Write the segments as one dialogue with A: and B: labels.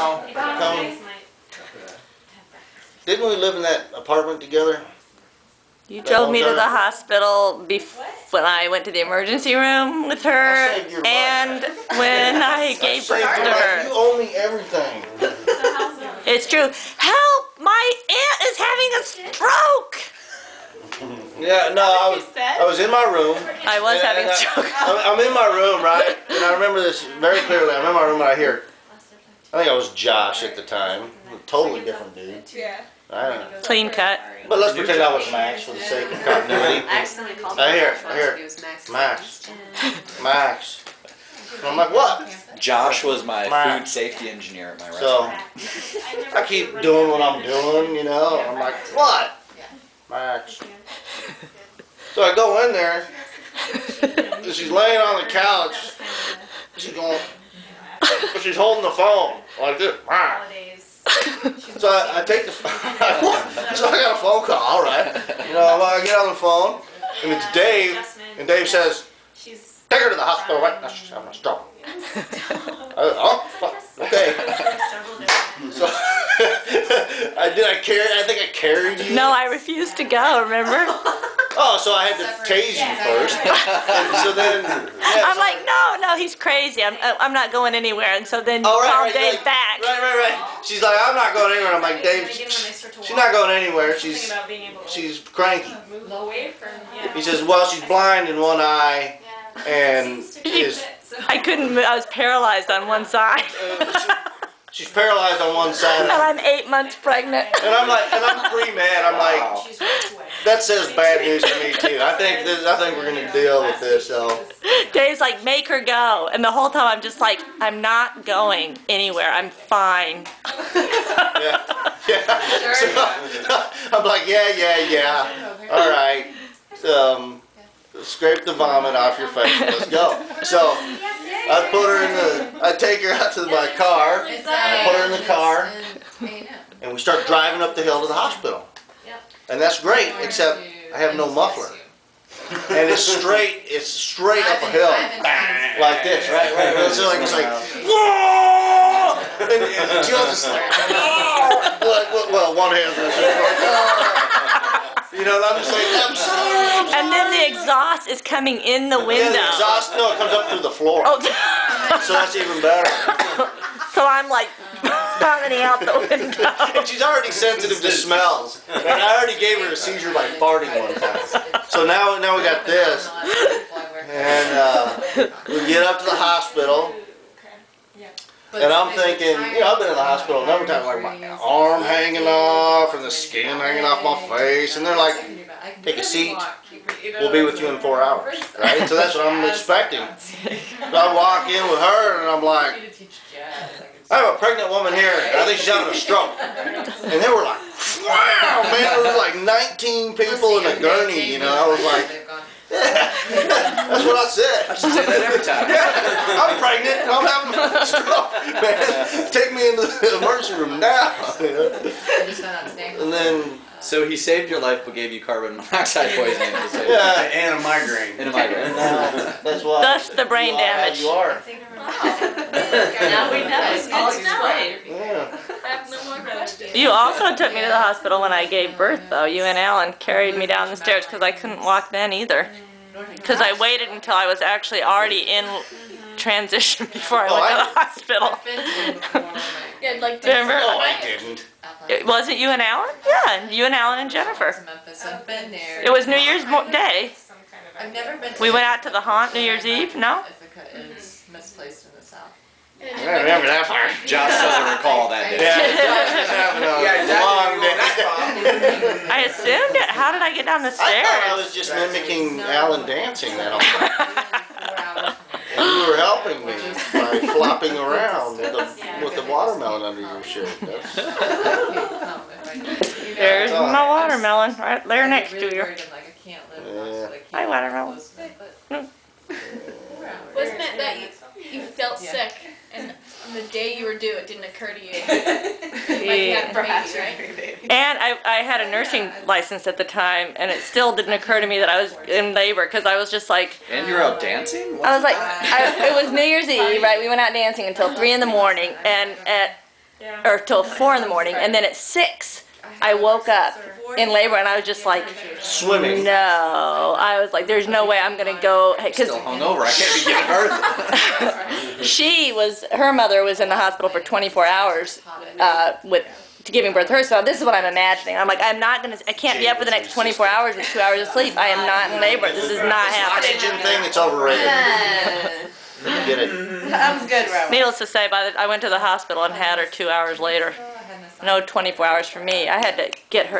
A: No. Come. Didn't we live in that apartment together?
B: You drove me to the hospital when I went to the emergency room with her, and when I gave birth to her.
A: You owe me everything.
B: It's true. Help! My aunt is having a stroke!
A: Yeah, no, I was in my room.
B: I was having a stroke.
A: I'm in my room, right? And I remember this very clearly. I'm in my room and I hear, I think I was Josh at the time. A totally different dude.
C: Yeah.
A: I don't know.
B: Clean cut.
A: But let's pretend I was Max for the sake of continuity.
D: I accidentally called
A: I
D: him
A: hear,
D: Max.
A: Max. And I'm like, what?
E: Josh was my food safety engineer at my restaurant.
A: So, I keep doing what I'm doing, you know. I'm like, what? Max. So I go in there, and she's laying on the couch. She's going, but she's holding the phone like this. So I take the phone. So I got a phone call, all right. You know, I get on the phone, and it's Dave, and Dave says, take her to the hospital right now. She's having a stroke. Oh, fuck. Okay. So I think I carried you.
B: No, I refused to go, remember?
A: Oh, so I had to tase you first. And so then, yeah,
B: I'm like, no, he's crazy. I'm not going anywhere. And so then you
A: oh,
B: call
A: right,
B: Dave
A: like,
B: back.
A: Right. She's like, I'm not going anywhere. I'm like, Dave, she's not going anywhere. She's cranky. He says, well, she's blind in one eye, and
B: I couldn't move. I was paralyzed on one side.
A: She's paralyzed on one side.
B: And I'm 8 months pregnant.
A: And I'm pretty mad. I'm like, that says bad news to me too. I think we're gonna deal with this. So
B: Dave's like, make her go, and the whole time I'm just like, I'm not going anywhere. I'm fine.
A: Yeah. So, I'm like, yeah. All right. Scrape the vomit off your face. Let's go. So I take her out to my car. I put her in the car, and we start driving up the hill to the hospital. And that's great, except I have no muffler. And it's straight up a hill, like this, right? So like it's like, whoa! And Jill's just like, oh! Well, one hand. You know, I'm just like, I'm sorry.
B: And then the exhaust is coming in the window.
A: Yeah, the exhaust, no, it comes up through the floor.
B: Oh.
A: So that's even better.
B: So I'm like vomiting out the window.
A: And she's already sensitive to smells. And I already gave her a seizure by farting one time. So now we got this. And we get up to the hospital. And I'm thinking, you know, I've been in the hospital a number of times, like my arm hanging off and the skin hanging off my face. And they're like, take a seat. We'll be with you in 4 hours, right? So that's what I'm expecting. So I walk in with her and I'm like, I have a pregnant woman here. I think she's having a stroke. And they were like, wow, man, there was like 19 people in a gurney, you know. I was like, yeah, that's what I said.
E: I should say that every time.
A: Yeah, I'm pregnant and I'm having a stroke. Man, take me into the emergency room now. You know? And then,
E: so he saved your life but gave you carbon monoxide poisoning.
A: yeah,
F: And a migraine.
E: And a migraine.
A: that's why.
B: Thus the brain damage.
A: You are.
D: Now we know. It's all explained.
A: Yeah.
B: You also took me to the hospital when I gave birth, though. You and Alan carried me down the stairs because I couldn't walk then either. Because I waited until I was actually already in transition before I went to the hospital.
C: Yeah, like
B: Remember?
A: Oh, I didn't.
B: Was it you and Alan? Yeah, you and Alan and Jennifer. It was New Year's Day.
D: I've never been to
B: We went out to the haunt New Year's Eve, no?
D: Ithaca is misplaced in the south.
A: I remember that part.
E: Josh doesn't recall that day.
B: I assumed it. How did I get down the
A: I thought I
B: stairs?
A: was just mimicking Alan dancing that whole time. And you were helping me by flopping around with the watermelon under your shirt.
B: There's my watermelon right there next to you.
A: Yeah.
B: Hi, watermelon.
C: Wasn't it that you felt sick and on the day you were due it didn't occur to you? Like you had a baby, right?
B: And I had a nursing license at the time, and it still didn't occur to me that I was in labor because I was just like,
E: And you were out dancing?
B: I was like, it was New Year's Eve, right? We went out dancing until 3 in the morning, and at or till 4 in the morning, and then at 6 I woke up in labor, and I was just like,
A: Swimming.
B: no. I was like, there's no way I'm gonna go, because
E: Still hungover. I can't be giving birth.
B: her mother was in the hospital for 24 hours to giving birth to her. So this is what I'm imagining. I'm like, I can't be up for the next 24 hours with 2 hours of sleep. I am not in labor. This is not happening.
A: Oxygen thing, it's overrated. Get it.
D: That was good, Robert.
B: Needless to say, I went to the hospital and had her 2 hours later. No 24 hours for me. I had to get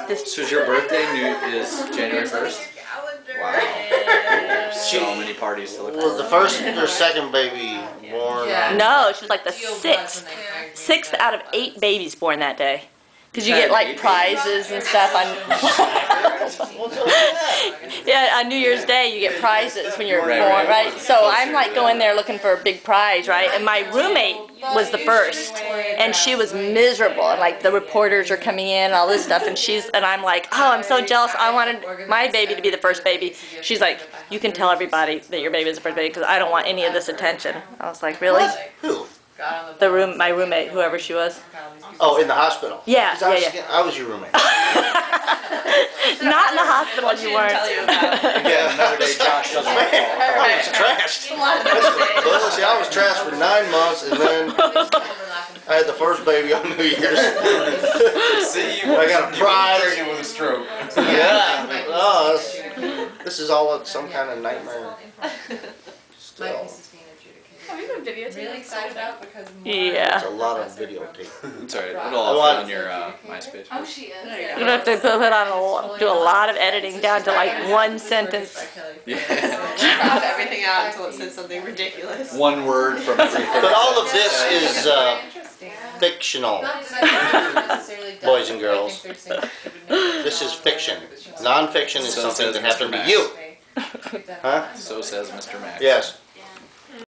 B: this.
E: So is your birthday is January 1st? Wow. So many parties to look
A: Was the
E: forward
A: first or second baby born?
D: Yeah.
B: No, she was like the sixth out of 8 babies born that day. Because you get like prizes and stuff on. Yeah, on New Year's Day you get prizes when you're born, right? So I'm like going there looking for a big prize, right? And my roommate was the first, and she was miserable. And like the reporters are coming in and all this stuff, and I'm like, oh, I'm so jealous. I wanted my baby to be the first baby. She's like, you can tell everybody that your baby is the first baby because I don't want any of this attention. I was like, really?
A: Who?
B: My roommate, whoever she was.
A: Oh, in the hospital?
B: Yeah,
A: I was your roommate.
B: Not in the hospital, you weren't.
A: Yeah,
E: another day Josh doesn't
A: Man, I was trashed. Well, see, I was trashed for 9 months, and then I had the first baby on New Year's.
E: See,
A: I got a prize.
E: pregnant with a stroke.
A: Yeah. Oh, this is all some kind of nightmare. Still.
C: Have you been videotaping?
D: Really excited about because
B: Yeah.
A: It's a lot of videotape.
E: It's alright. It'll all fit on your MySpace.
D: Oh, she is.
B: You have to do a lot of editing down to like 1 sentence.
E: Yeah.
D: Crop everything out until it says something ridiculous.
E: One word from every.
A: But all of this is fictional, boys and girls. This is fiction. Non-fiction is
E: So
A: something
E: says
A: that
E: Mr.
A: happened to
E: Max.
A: you. Huh?
E: So says Mr. Max.
A: Yes.